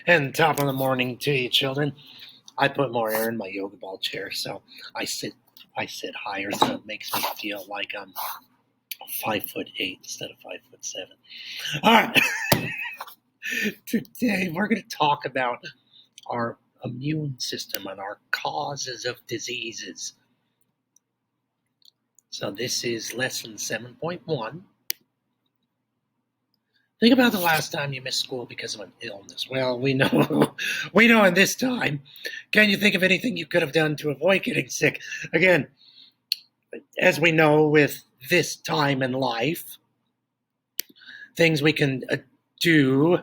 And top of the morning to you, children. I put more air in my yoga ball chair, so I sit higher, so it makes me feel like I'm 5'8" instead of 5'7". All right. Today we're going to talk about our immune system and our causes of diseases. So this is lesson 7.1. Think about the last time you missed school because of an illness. Well, we know in this time. Can you think of anything you could have done to avoid getting sick? Again, as we know with this time in life, things we can do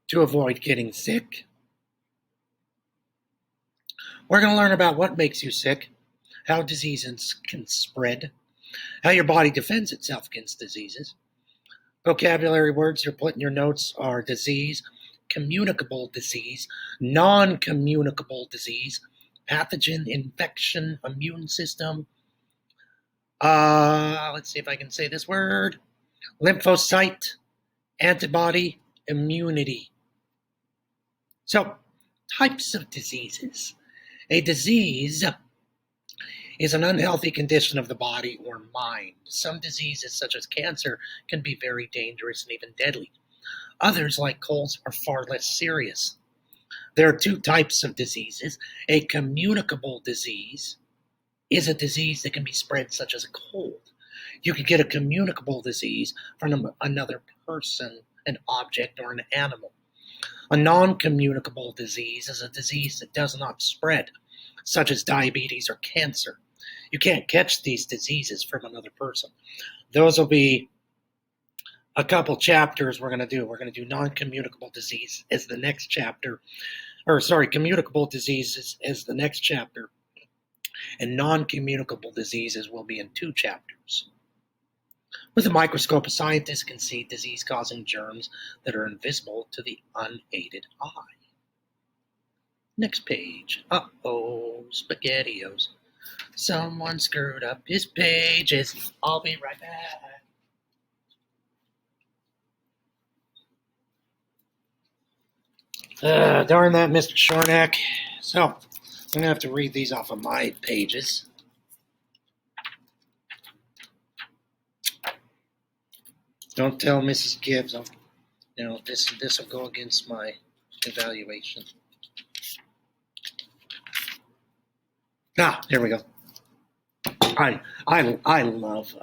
to avoid getting sick. We're going to learn about what makes you sick, how diseases can spread, how your body defends itself against diseases. Vocabulary words you're putting in your notes are disease, communicable disease, non-communicable disease, pathogen, infection, immune system. Let's see if I can say this word. Lymphocyte, antibody, immunity. So, types of diseases. A disease is an unhealthy condition of the body or mind. Some diseases, such as cancer, can be very dangerous and even deadly. Others, like colds, are far less serious. There are two types of diseases. A communicable disease is a disease that can be spread, such as a cold. You could get a communicable disease from another person, an object, or an animal. A non-communicable disease is a disease that does not spread, such as diabetes or cancer. You can't catch these diseases from another person. Those will be a couple chapters we're going to do. We're going to do non-communicable disease as the next chapter. Communicable diseases as the next chapter. And non-communicable diseases will be in 2 chapters. With a microscope, a scientist can see disease-causing germs that are invisible to the unaided eye. Next page. Uh-oh, SpaghettiOs. Someone screwed up his pages. I'll be right back. Darn that, Mr. Shornack. So, I'm going to have to read these off of my pages. Don't tell Mrs. Gibbs. This will go against my evaluation. Here we go. I love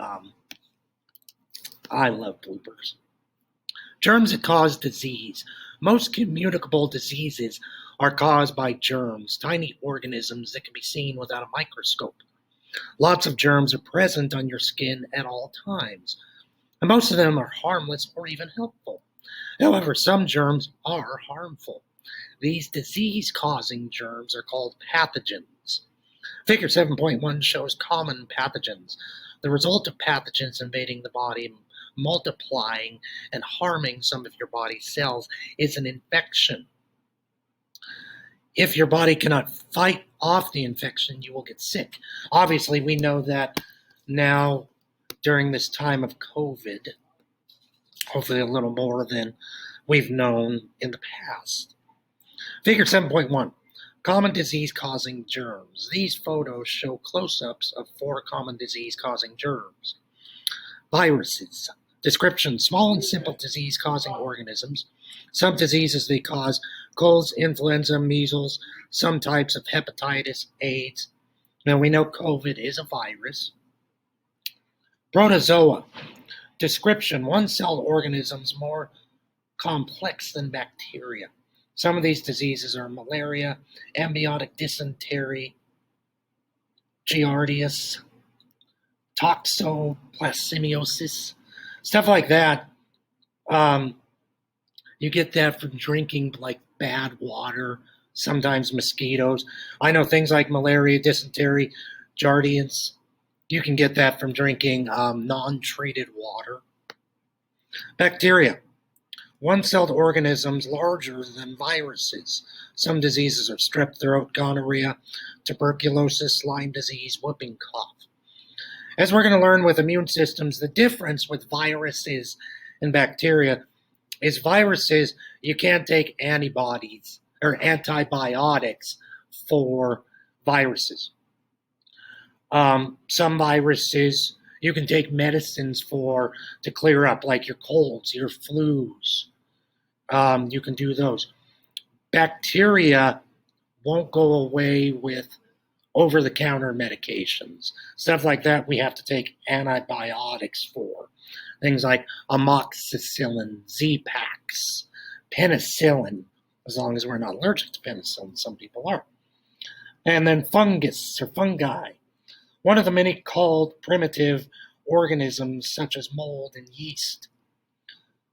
bloopers. Germs that cause disease. Most communicable diseases are caused by germs, tiny organisms that can be seen without a microscope. Lots of germs are present on your skin at all times, and most of them are harmless or even helpful. However, some germs are harmful. These disease-causing germs are called pathogens. Figure 7.1 shows common pathogens. The result of pathogens invading the body, multiplying, and harming some of your body's cells is an infection. If your body cannot fight off the infection, you will get sick. Obviously, we know that now during this time of COVID, hopefully a little more than we've known in the past. Figure 7.1. Common disease-causing germs. These photos show close-ups of 4 common disease-causing germs. Viruses. Description: small and simple disease-causing organisms. Some diseases they cause: colds, influenza, measles, some types of hepatitis, AIDS. Now we know COVID is a virus. Protozoa. Description: one-celled organisms more complex than bacteria. Some of these diseases are malaria, amniotic dysentery, giardias, toxoplasmosis, stuff like that. You get that from drinking like bad water, sometimes mosquitoes. I know things like malaria, dysentery, giardias. You can get that from drinking non-treated water. Bacteria. One-celled organisms larger than viruses. Some diseases are strep throat, gonorrhea, tuberculosis, Lyme disease, whooping cough. As we're going to learn with immune systems, the difference with viruses and bacteria is viruses You can't take antibodies or antibiotics for viruses. Some viruses you can take medicines for to clear up, like your colds, your flus. You can do those. Bacteria won't go away with over-the-counter medications. Stuff like that we have to take antibiotics for. Things like amoxicillin, Z-Pax, penicillin, as long as we're not allergic to penicillin. Some people are. And then fungus or fungi, one of the many called primitive organisms such as mold and yeast.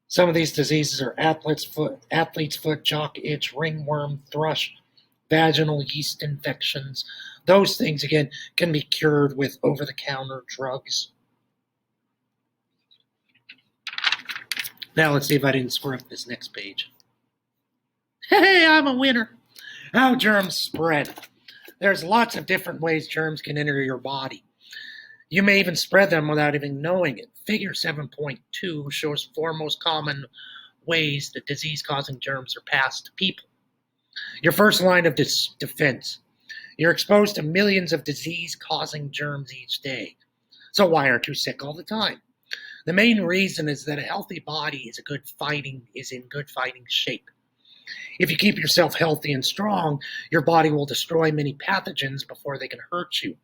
Some of these diseases are athlete's foot, jock itch, ringworm, thrush, vaginal yeast infections. Those things, again, can be cured with over-the-counter drugs. Now let's see if I didn't screw up this next page. Hey, I'm a winner. How germs spread. There's lots of different ways germs can enter your body. You may even spread them without even knowing it. Figure 7.2 shows 4 most common ways that disease-causing germs are passed to people. Your first line of defense. You're exposed to millions of disease-causing germs each day. So why aren't you sick all the time? The main reason is that a healthy body is in good fighting shape. If you keep yourself healthy and strong, your body will destroy many pathogens before they can hurt you.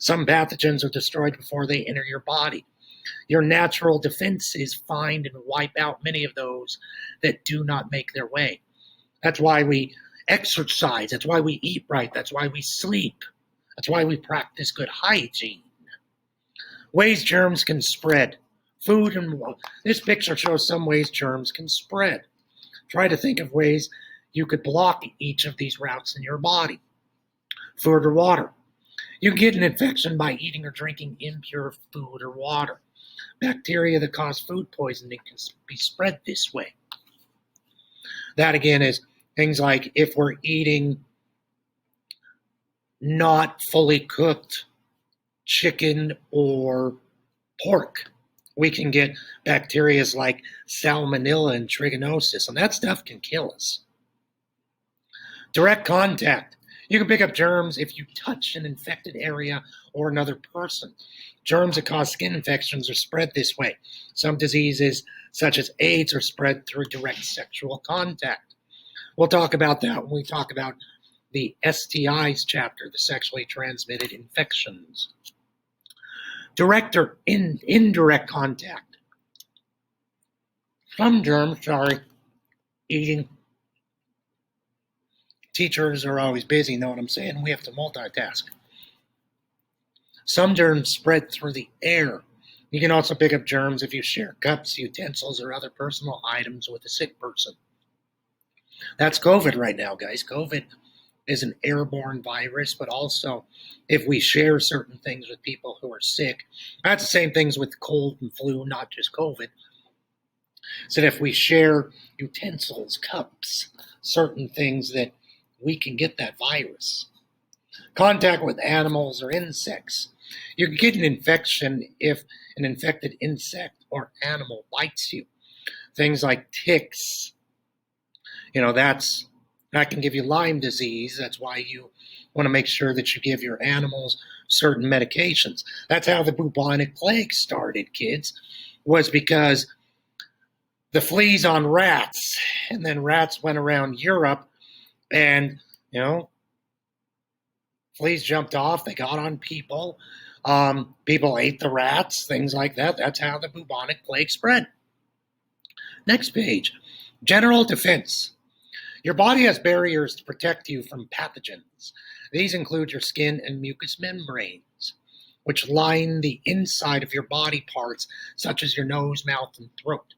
Some pathogens are destroyed before they enter your body. Your natural defenses find and wipe out many of those that do not make their way. That's why we exercise. That's why we eat right. That's why we sleep. That's why we practice good hygiene. Ways germs can spread. Food and water. This picture shows some ways germs can spread. Try to think of ways you could block each of these routes in your body. Food or water. You can get an infection by eating or drinking impure food or water. Bacteria that cause food poisoning can be spread this way. That again is things like if we're eating not fully cooked chicken or pork, we can get bacteria like salmonella and trichinosis, and that stuff can kill us. Direct contact. You can pick up germs if you touch an infected area or another person. Germs that cause skin infections are spread this way. Some diseases, such as AIDS, are spread through direct sexual contact. We'll talk about that when we talk about the STIs chapter, the sexually transmitted infections. Direct or indirect contact. Some germs, eating. Teachers are always busy, know what I'm saying? We have to multitask. Some germs spread through the air. You can also pick up germs if you share cups, utensils, or other personal items with a sick person. That's COVID right now, guys. COVID is an airborne virus, but also if we share certain things with people who are sick, that's the same things with cold and flu, not just COVID. So if we share utensils, cups, certain things that we can get that virus. Contact with animals or insects. You can get an infection if an infected insect or animal bites you. Things like ticks, that can give you Lyme disease. That's why you want to make sure that you give your animals certain medications. That's how the bubonic plague started, kids, was because the fleas on rats, and then rats went around Europe, and, fleas jumped off. They got on people. People ate the rats, things like that. That's how the bubonic plague spread. Next page. General defense. Your body has barriers to protect you from pathogens. These include your skin and mucous membranes, which line the inside of your body parts, such as your nose, mouth, and throat.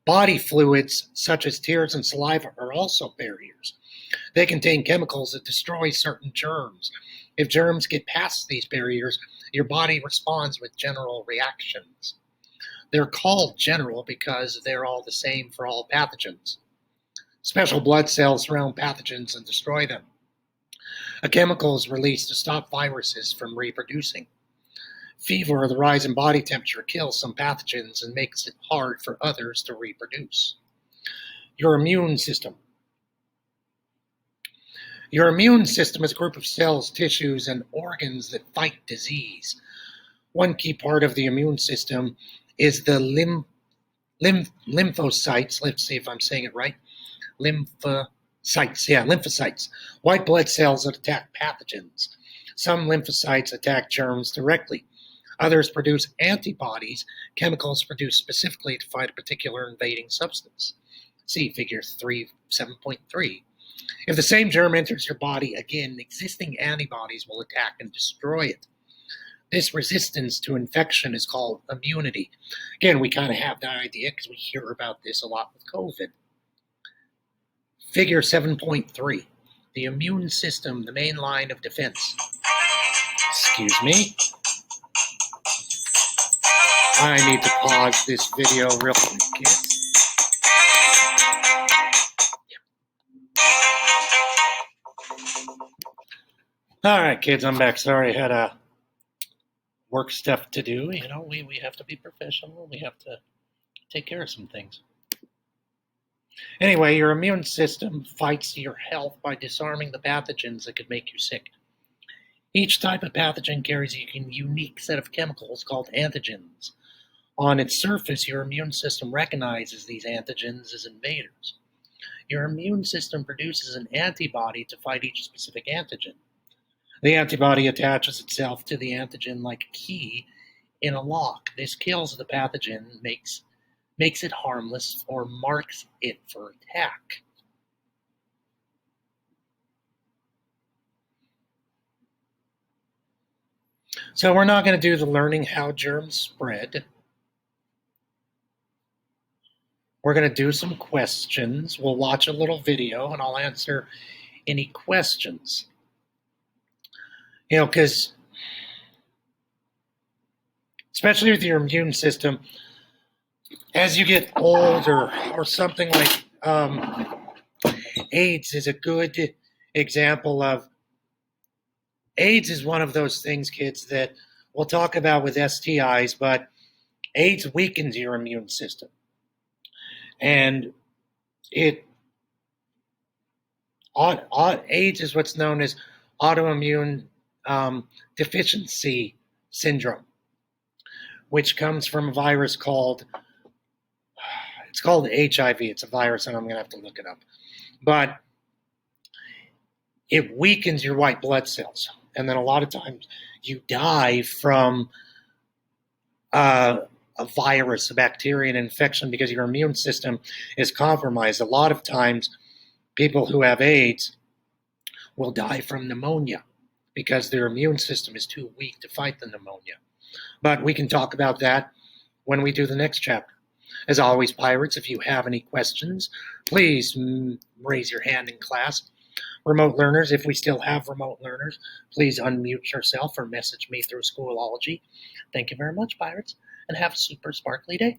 Body fluids, such as tears and saliva, are also barriers. They contain chemicals that destroy certain germs. If germs get past these barriers, your body responds with general reactions. They're called general because they're all the same for all pathogens. Special blood cells surround pathogens and destroy them. A chemical is released to stop viruses from reproducing. Fever or the rise in body temperature kills some pathogens and makes it hard for others to reproduce. your immune system. Your immune system is a group of cells, tissues, and organs that fight disease. One key part of the immune system is the lymphocytes. Let's see if I'm saying it right. Lymphocytes. White blood cells that attack pathogens. Some lymphocytes attack germs directly. Others produce antibodies, chemicals produced specifically to fight a particular invading substance. See figure 7.3. If the same germ enters your body again, existing antibodies will attack and destroy it. This resistance to infection is called immunity. Again, we kind of have that idea because we hear about this a lot with COVID. Figure 7.3. The immune system, the main line of defense. Excuse me. I need to pause this video real quick, kids. All right, kids, I'm back. Sorry, I had work stuff to do. You know, we have to be professional. We have to take care of some things. Anyway, your immune system fights your health by disarming the pathogens that could make you sick. Each type of pathogen carries a unique set of chemicals called antigens. On its surface, your immune system recognizes these antigens as invaders. Your immune system produces an antibody to fight each specific antigen. The antibody attaches itself to the antigen like a key in a lock. This kills the pathogen, makes it harmless, or marks it for attack. So we're not going to do the learning how germs spread. We're going to do some questions. We'll watch a little video and I'll answer any questions. You know, because especially with your immune system, as you get older, or something like AIDS is a good example of. AIDS is one of those things, kids, that we'll talk about with STIs, but AIDS weakens your immune system. And AIDS is what's known as autoimmune deficiency syndrome, which comes from a virus called HIV. It's a virus, and I'm going to have to look it up. But it weakens your white blood cells. And then a lot of times you die from a virus, a bacteria, an infection, because your immune system is compromised. A lot of times people who have AIDS will die from pneumonia because their immune system is too weak to fight the pneumonia. But we can talk about that when we do the next chapter. As always, pirates, if you have any questions, please raise your hand in class. Remote learners, if we still have remote learners, please unmute yourself or message me through Schoolology. Thank you very much, pirates, and have a super sparkly day.